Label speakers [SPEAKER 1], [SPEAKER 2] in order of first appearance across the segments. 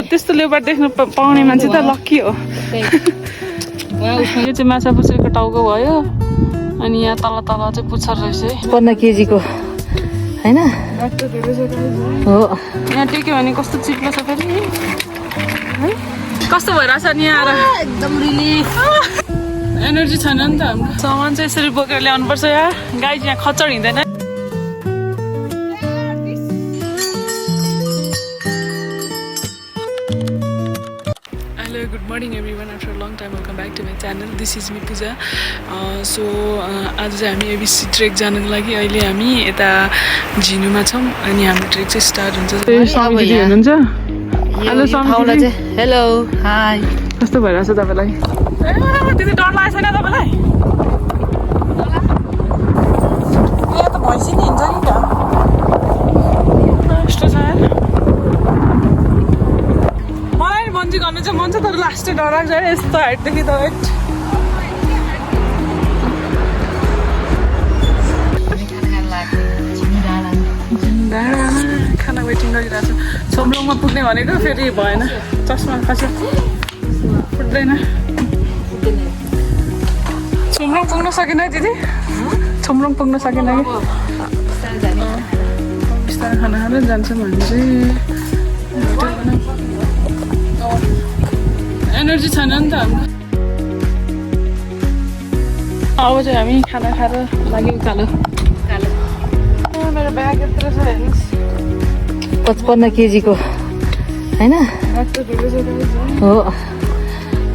[SPEAKER 1] त्यस्तो लेबर देख्न पाउने मान्छे त लक्की हो। यो चाहिँ माछा पुछ्रेको टाउको भयो अनि यहाँ तल तल चाहिँ पुच्छर रहेछ है
[SPEAKER 2] 15 केजीको हैन हो।
[SPEAKER 1] यहाँ टेक्यो भने कस्तो चिप्लो छ फेरि है कस्तो भइरहेछ नि यहाँ आएर
[SPEAKER 2] एकदम रिलिफ
[SPEAKER 1] एनर्जी छैन नि त हाम्रो सामान चाहिँ यसरी बोकेर ल्याउनुपर्छ यहाँ गाई यहाँ खच्चड हिँड्दैन। Good morning everyone, after a long time welcome back to my channel. This is me Pooja. So आज चाहिँ हामी एबिसी ट्रेक जानको लागि अहिले हामी यता झिनुमा छौँ अनि हाम्रो ट्रेक चाहिँ स्टार्ट हुन्छ। समिति हुनुहुन्छ? हेलो समिति।
[SPEAKER 2] Hello hi.
[SPEAKER 1] कस्तो भइरहेछ तपाईलाई? त्यति डर लागेको छैन तपाईलाई? ए त भैँसी नि हिँड्छ नि त। यस्तो छ यार। बन्जी गर्नु चाहिँ मन छ तर लास्टै डर लाग्छ यस्तो हाइटदेखि त हाइट। खाना वेटिङ गरिरहेको छ। छोम्रोङमा पुग्ने भनेको फेरि भएन चस्मा खास फुट्दैन। छोम्रोङ पुग्न सकेन है दिदी? छोम्रोङ पुग्न सकेन कि बिस्तारै खाना खाँदै जान्छौँ भने चाहिँ एनर्जी छैन नि त हाम्रो। अब चाहिँ हामी खाना खाएर लाग्यो उकालो। मेरो ब्याग यत्रो छ हेर्नुहोस्
[SPEAKER 2] 55 केजीको हैन हो।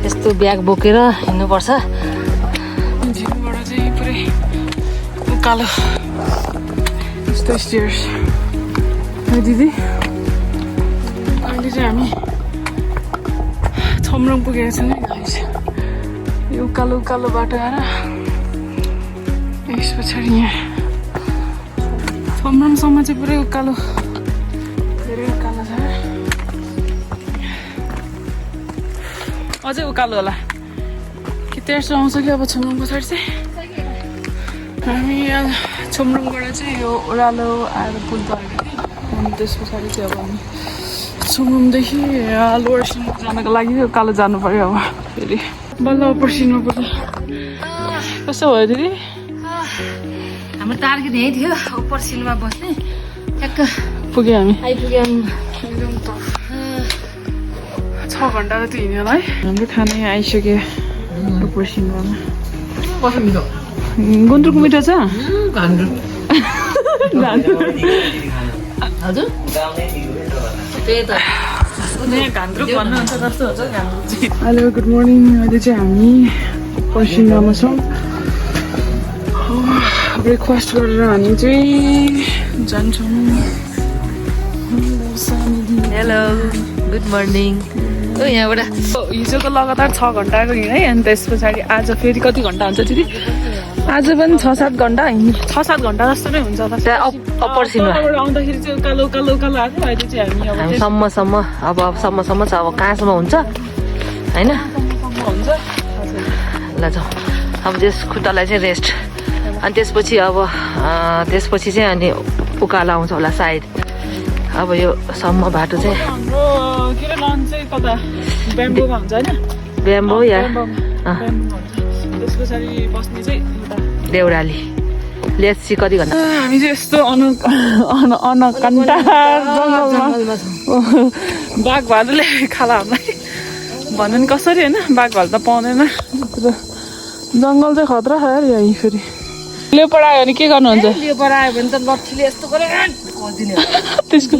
[SPEAKER 2] यस्तो ब्याग बोकेर हिँड्नुपर्छ।
[SPEAKER 1] झिलबाट चाहिँ पुरै उकालो यस्तो स्टेयर्स। दिदी अहिले चाहिँ हामी छोम्रोङ पुगेको छ नि गाइस। यो उकालो उकालो बाटो आएर यस पछाडि यहाँ छोम्रोङसम्म चाहिँ पुरै उकालो धेरै उकालो छ। अझै उकालो होला कि तेर्सो आउँछ कि अब छोम्रोङ पछाडि चाहिँ हामी यहाँ छोम्रोङबाट चाहिँ यो ओह्रालो आएर पुल पाएको अनि त्यस पछाडि चाहिँ अब हामी छोम्रोङदेखि लोवर सिङ जानको लागि उकालो जानु पर्यो। अब फेरि बल्ल अप्पर सिङमा पुग्यो। कस्तो भयो दिदी?
[SPEAKER 2] हाम्रो टार्गेट यही थियो अप्पर सिङमा बस्ने। ठ्याक्क
[SPEAKER 1] पुग्यो हामी।
[SPEAKER 2] आइपुग्यौँ।
[SPEAKER 1] एकदम टफ 6 घन्टा जति हिँड्यो होला है। हाम्रो खाना यहाँ आइसक्यो अप्पर सिङमा। गुन्द्रुक मिठो छ?
[SPEAKER 2] हजुर त्यही त
[SPEAKER 1] घान्द्रुक भन्नुहुन्छ कस्तो हुन्छ घान्द्रुक चाहिँ। Hello good morning. अहिले चाहिँ हामी पर्सिङमा छौँ। ब्रेकफास्ट गरेर हामी चाहिँ जान्छौँ।
[SPEAKER 2] Hello good morning. ओ यहाँबाट
[SPEAKER 1] हिजोको लगातार 6 घन्टाको हिँडेँ अनि त्यस पछाडि आज फेरि कति घन्टा हुन्छ दिदी? आज पनि 6-7 घन्टा हिँड्ने 6-7 घन्टा जस्तो नै हुन्छ।
[SPEAKER 2] अप्पर सिङमा
[SPEAKER 1] आउँदाखेरि चाहिँ उकालो उकालो उकालो आएको। अहिले चाहिँ हामी
[SPEAKER 2] सम्मसम्म अब सम्मसम्म छ। अब कहाँसम्म हुन्छ होइन
[SPEAKER 1] हुन्छ
[SPEAKER 2] ल जाउँ। अब त्यस खुट्टालाई चाहिँ रेस्ट अनि त्यसपछि त्यसपछि चाहिँ अनि उकालो आउँछ होला सायद। अब यो सम्म बाटो चाहिँ
[SPEAKER 1] हाम्रो के अरे लन्च चाहिँ कता ब्याम्बोमा हुन्छ होइन?
[SPEAKER 2] ब्याम्बो या
[SPEAKER 1] त्यस पछाडि बस्ने चाहिँ
[SPEAKER 2] देउराली। लेट्स सी कति घन्टा
[SPEAKER 1] हामी चाहिँ यस्तो अनकन्टा जङ्गलमा बाघ भालुले खाला हामीलाई भन्नु नि कसरी होइन? बाघ भालु त पाउँदैन। जङ्गल चाहिँ खतरा छ यार यहीँ। फेरि लेपर आयो भने के गर्नुहुन्छ?
[SPEAKER 2] लेपर आयो भने त लट्ठीले यस्तो गरेर खोजिदिने
[SPEAKER 1] त्यसको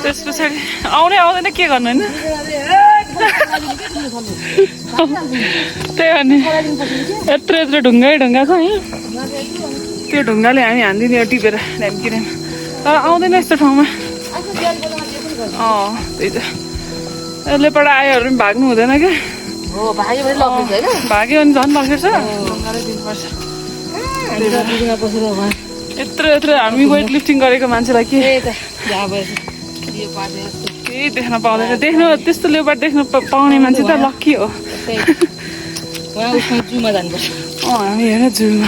[SPEAKER 1] त्यस पछाडि आउँदै आउँदैन के गर्नु होइन? त्यही भने यत्रो यत्रो ढुङ्गा छ है। त्यो ढुङ्गाले हामी हान्दिने हो टिपेर ढ्याम्किने तर आउँदैन यस्तो ठाउँमा। त्यही त लेपर आयोहरू पनि भाग्नु हुँदैन क्या।
[SPEAKER 2] भाग्यो भने लग्छ होइन?
[SPEAKER 1] भाग्यो भने झन् लखेर्छ। ढुङ्गाले दिनुपर्छ। यत्रो यत्रो हामी वेट लिफ्टिङ गरेको मान्छेलाई के केही देख्न पाउँदैन। देख्नु त्यस्तो लेबर देख्न पाउने मान्छे त लक्की हो।
[SPEAKER 2] जुमा जानुपर्छ।
[SPEAKER 1] हामी हेर जुमा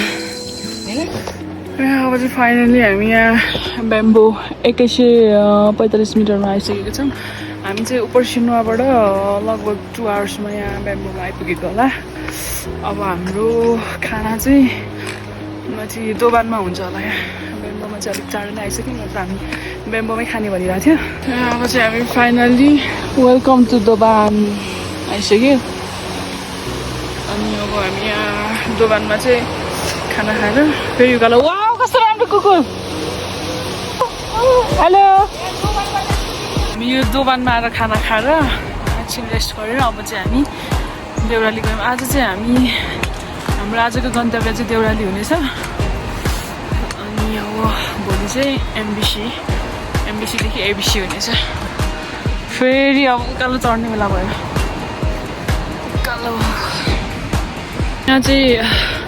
[SPEAKER 1] अब चाहिँ फाइनली हामी यहाँ ब्याम्बो 2145 मिटरमा आइसकेको छौँ। हामी चाहिँ उपर सिनुवाबाट लगभग 2 आवर्समा यहाँ ब्याम्बोमा आइपुगेको होला। अब हाम्रो खाना चाहिँ माथि दोबानमा हुन्छ होला। यहाँ ब्याम्बोमा चाहिँ अलिक चाँडो नै आइसक्यौँ, नत्र हामी ब्याम्बोमै खाने भनिरहेको थियो। अब चाहिँ हामी फाइनली वेलकम टु दोबान आइसक्यो। अनि अब हामी यहाँ दोबानमा चाहिँ खाना खाएर फेरि उकालो। वाउ कस्तो राम्रो कुकुर। हेलो, हामी यो दोबानमा आएर खाना खाएर एकछिन रेस्ट गरेर अब चाहिँ हामी देउराली गयौँ। आज चाहिँ हाम्रो आजको गन्तव्य चाहिँ देउराली हुनेछ। अनि अब भोलि चाहिँ एमबिसीदेखि एबिसी हुनेछ। फेरि अब उकालो चढ्ने बेला भयो। उकालो यहाँ चाहिँ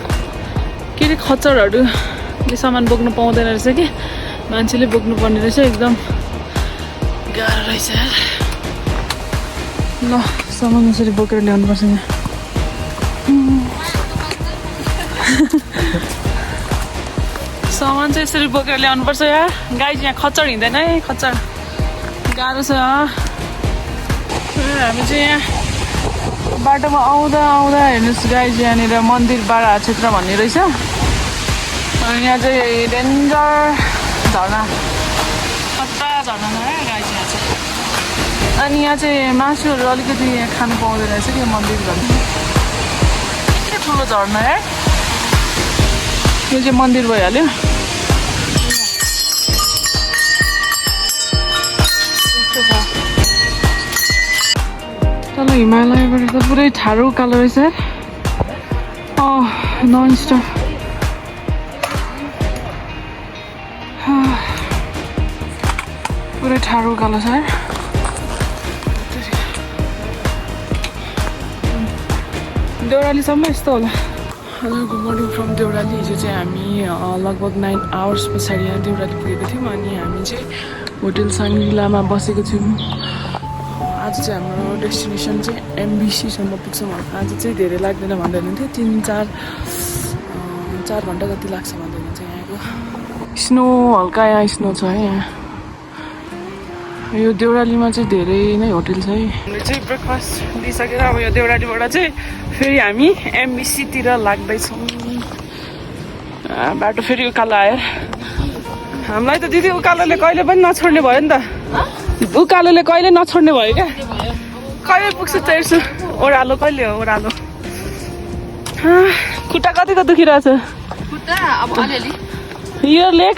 [SPEAKER 1] के अरे खच्चडहरूले सामान बोक्नु पाउँदैन रहेछ कि मान्छेले बोक्नु पर्ने रहेछ। एकदम गाह्रो रहेछ। ल सामान यसरी बोकेर ल्याउनुपर्छ यहाँ। सामान चाहिँ यसरी बोकेर ल्याउनुपर्छ यहाँ। गाई यहाँ खच्चड हिँड्दैन है, खच्चड गाह्रो छ। हामी चाहिँ यहाँ बाटोमा आउँदा हेर्नुहोस् गाइज, यहाँनिर मन्दिर बारा क्षेत्र भन्ने रहेछ। अनि यहाँ चाहिँ डेन्जर झरना, खतरा झरना है गाइज यहाँ चाहिँ। अनि यहाँ चाहिँ मासुहरू अलिकति यहाँ खानु पाउँदैन रहेछ कि मन्दिर भन्ने। के ठुलो झरना है यो चाहिँ मन्दिर भइहाल्यो। तल हिमालयबाट त पुरै ठाडो उकालो रहेछ। Non stop. पुरै ठाडो उकालो छ। देउरालीसम्म यस्तो होला। Hello, good morning from Deurali. हिजो चाहिँ हामी लगभग 9 आवर्स पछाडि यहाँ देउराली पुगेको थियौँ। अनि हामी चाहिँ होटल साङ्ग्रिलामा बसेको थियौँ। आज चाहिँ हाम्रो डेस्टिनेसन चाहिँ एमबिसीसम्म पुग्छौँ। आज चाहिँ धेरै लाग्दैन भन्दै हुनुहुन्थ्यो, 3-4 घन्टा जति लाग्छ भन्दै हुनुहुन्छ यहाँको। स्नो हल्का यहाँ स्नो छ है। यहाँ यो देउरालीमा चाहिँ धेरै नै होटल छ है। हामीले चाहिँ ब्रेकफास्ट दिइसकेर अब यो देउरालीबाट चाहिँ फेरि हामी एमबिसीतिर लाग्दैछौँ। बाटो फेरि उकालो आयो। हामीलाई त दिदी उकालोले कहिले पनि नछोड्ने भयो नि त। उकालोले कहिले नछोड्ने भयो क्या। कहिले पुग्छु तेर्छु। ओह्रालो कहिले हो ओह्रालो। खुट्टा कतिको दुखिरहेछ?
[SPEAKER 2] खुट्टा अब अलिअलि।
[SPEAKER 1] यो लेग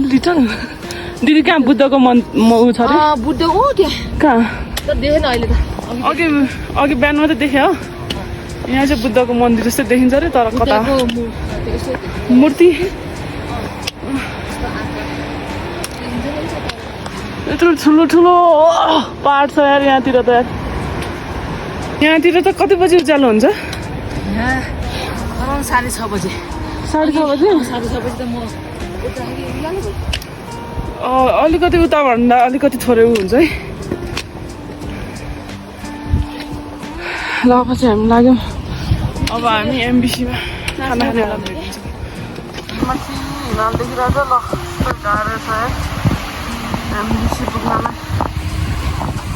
[SPEAKER 1] लिटल। दिदी कहाँ बुद्धको ऊ छ अरे?
[SPEAKER 2] बुद्ध ऊ त्यहाँ
[SPEAKER 1] कहाँ
[SPEAKER 2] देखेन अहिले त।
[SPEAKER 1] अघि बिहान मात्रै देखेँ हो। यहाँ चाहिँ बुद्धको मन्दिर जस्तै देखिन्छ अरे, तर कता मूर्ति यत्रो ठुलो पहाड छ यार यहाँतिर त। यहाँतिर त कति बजी उज्यालो हुन्छ?
[SPEAKER 2] 6:30 बजे।
[SPEAKER 1] 6:30 बजी?
[SPEAKER 2] 6:30 बजी त म
[SPEAKER 1] अलिकति उता भन्दा अलिकति थोरै हुन्छ है। ल पछि हामी लाग्यौँ। अब हामी एमबिसीमा खाना खाने बेला भेटिन्छौँ। माथि हिमाल देखिरहेको ल गाह्रो छ है एमबिसी पुग्नलाई।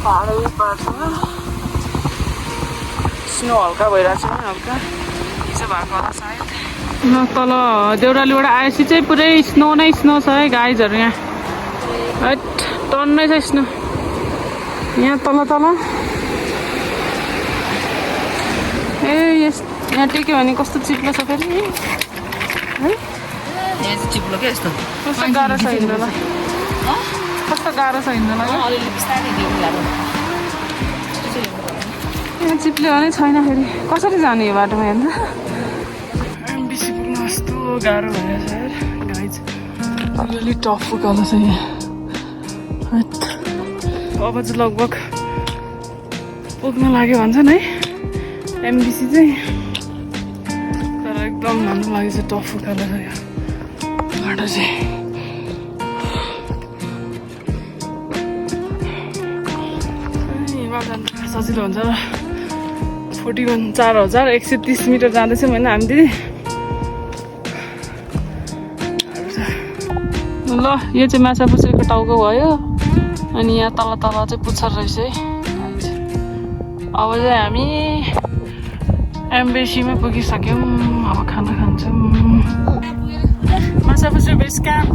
[SPEAKER 1] पाहाडै पाहाड छ। स्नो हल्का भइरहेको छ हल्का। हिजो भएको होला सायद। तल देउरालीबाट आएपछि चाहिँ पुरै स्नो नै स्नो छ है गाइजहरू। यहाँ टन्नै छ स्नो यहाँ तल। यहाँ टेक्यो भने कस्तो चिप्लो छ फेरि है।
[SPEAKER 2] चिप्लो क्या यस्तो।
[SPEAKER 1] कस्तो गाह्रो छ हिँड्नलाई। कस्तो गाह्रो छ हिँड्नलाई। यहाँ चिप्ल्यो भने छैन फेरि कसरी जाने यो बाटोमा हेर्नु। एमबिसी पुग्न कस्तो गाह्रो भइरहेछ यार गाइज। अलि टफ उकालो छ यहाँ। अब चाहिँ लगभग पुग्न लाग्यो भन्छन् है एमबिसी चाहिँ। तर एकदम हाम्रो लागि चाहिँ टफ उकालो छ यो बाटो चाहिँ। हिमाल जानु सजिलो हुन्छ 41 4000 130 मिटर जाँदैछौँ होइन हामी दिदी ल यो चाहिँ माछा पुछ्रेको टाउको भयो अनि यहाँ तल तल चाहिँ पुच्छर रहेछ है अब चाहिँ हामी एम्बेसीमा पुगिसक्यौँ अब खाना खान्छौँ माछा पुछ्रे बेस क्याम्प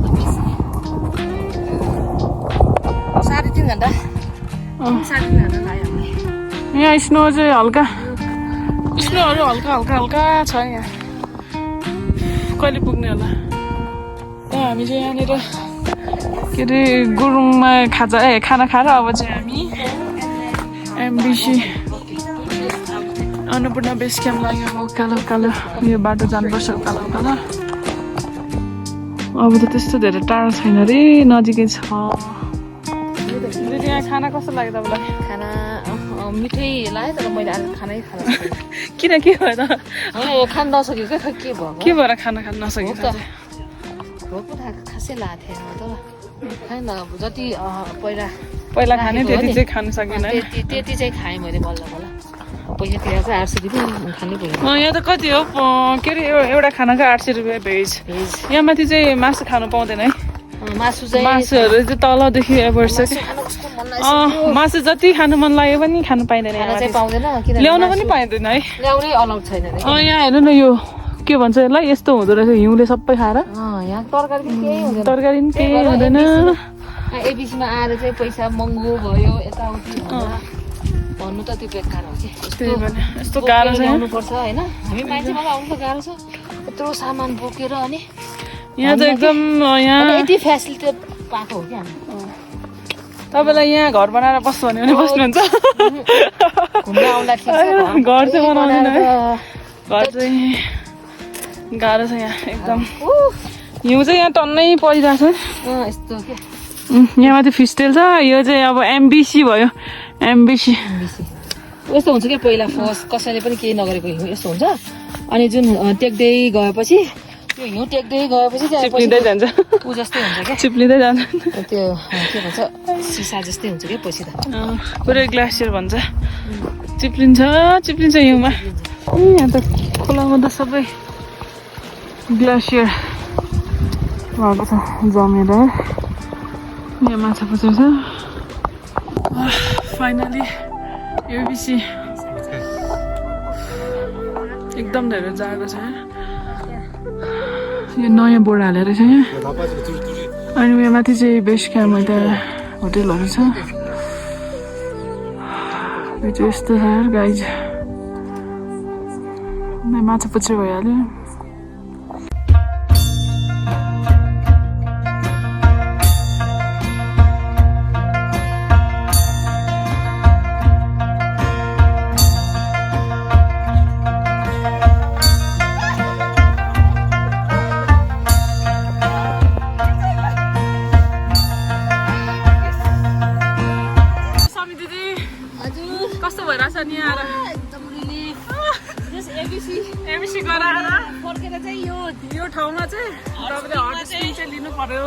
[SPEAKER 2] 3.5 घन्टा 3.5 घन्टा लाग्यो हामीले
[SPEAKER 1] यहाँ स्नो चाहिँ हल्का स्नोहरू हल्का छ यहाँ कहिले पुग्ने होला हामी चाहिँ यहाँनिर के अरे गुरुङमा खाना खाएर अब चाहिँ हामी एमबिसी अन्नपूर्ण बेस क्याम्प लाग्यो उकालो यो बाटो जानुपर्छ उकालो अब त त्यस्तो धेरै टाढो छैन रे नजिकै छ यहाँ खाना कस्तो लाग्यो तपाईँलाई
[SPEAKER 2] खाना मिठै लाग्यो तर मैले आज खानै खान
[SPEAKER 1] किन के भयो त
[SPEAKER 2] खान नसकेको क्या के भयो
[SPEAKER 1] के भएर खाना खान नसकेको त
[SPEAKER 2] भोक खासै लागेको थिएन तर खाएन जति
[SPEAKER 1] पहिला खाने त्यति चाहिँ खानु सकेन
[SPEAKER 2] त्यति चाहिँ खाएँ मैले बल्ल पैसा तिरेर चाहिँ 800 रुपियाँ खानै पऱ्यो
[SPEAKER 1] यहाँ त कति हो के अरे एउटा खानाको 800 रुपियाँ भेज यहाँ माथि चाहिँ मासु खानु पाउँदैन है मासुहरू चाहिँ तलदेखि बढ्छ कि मासु जति खानु मन लाग्यो पनि खानु पाइँदैन ल्याउन पनि पाइँदैन है
[SPEAKER 2] ल्याउनै अलाउड छैन
[SPEAKER 1] यहाँ हेर्नु न यो के भन्छ यसलाई यस्तो हुँदो रहेछ हिउँले सबै खाएर
[SPEAKER 2] यहाँ तरकारी पनि
[SPEAKER 1] केही हुँदैन
[SPEAKER 2] एबिसीमा आएर चाहिँ पैसा महँगो भयो यताउति भन्नु त त्यो बेकार हो कि
[SPEAKER 1] यस्तो गाह्रो छ
[SPEAKER 2] आउनुपर्छ होइन हामी मान्छेमा आउनु त गाह्रो छ यत्रो सामान बोकेर अनि
[SPEAKER 1] यहाँ चाहिँ एकदम यहाँ
[SPEAKER 2] यति फेसिलिटी पाएको हो कि हामी
[SPEAKER 1] तपाईँलाई यहाँ घर बनाएर बस्नु भन्यो भने बस्नुहुन्छ
[SPEAKER 2] घुम्न आउँदा ठिक छ
[SPEAKER 1] घर चाहिँ बनाउँदैन है घर चाहिँ गाह्रो छ यहाँ एकदम हिउँ चाहिँ यहाँ टन्नै परिरहेको छ
[SPEAKER 2] यस्तो के
[SPEAKER 1] यहाँ माथि फिस्टेल छ यो चाहिँ अब एमबिसी भयो एमबिसी
[SPEAKER 2] यस्तो हुन्छ कि पहिला फर्स्ट कसैले पनि केही नगरेको हिउँ यस्तो हुन्छ अनि जुन टेक्दै गएपछि त्यो हिउँ टेक्दै गएपछि
[SPEAKER 1] चिप्लिँदै जान्छ
[SPEAKER 2] ऊ जस्तै हुन्छ क्या
[SPEAKER 1] चिप्लिँदै जान्छ
[SPEAKER 2] त्यो के भन्छ सिसा जस्तै हुन्छ क्या पछि त
[SPEAKER 1] पुरै ग्लासियर भन्छ चिप्लिन्छ हिउँमा यहाँ त खोलामा त सबै ग्लासियर भएको छ जमेर यहाँ माछा पुछ्रे छ फाइनली एबिसी एकदम धेरै जाडो छ यो नयाँ बोर्ड हालेर छ यहाँ अनि यहाँ माथि चाहिँ बेस क्याम्प यता होटेलहरू छ यो चाहिँ यस्तो छ गाइज माछा पुछ्रे भइहाल्यो एबिसी गराएर
[SPEAKER 2] फर्केर चाहिँ
[SPEAKER 1] यो ठाउँमा चाहिँ तपाईँले हट स्प्रिङ चाहिँ लिनु पर्यो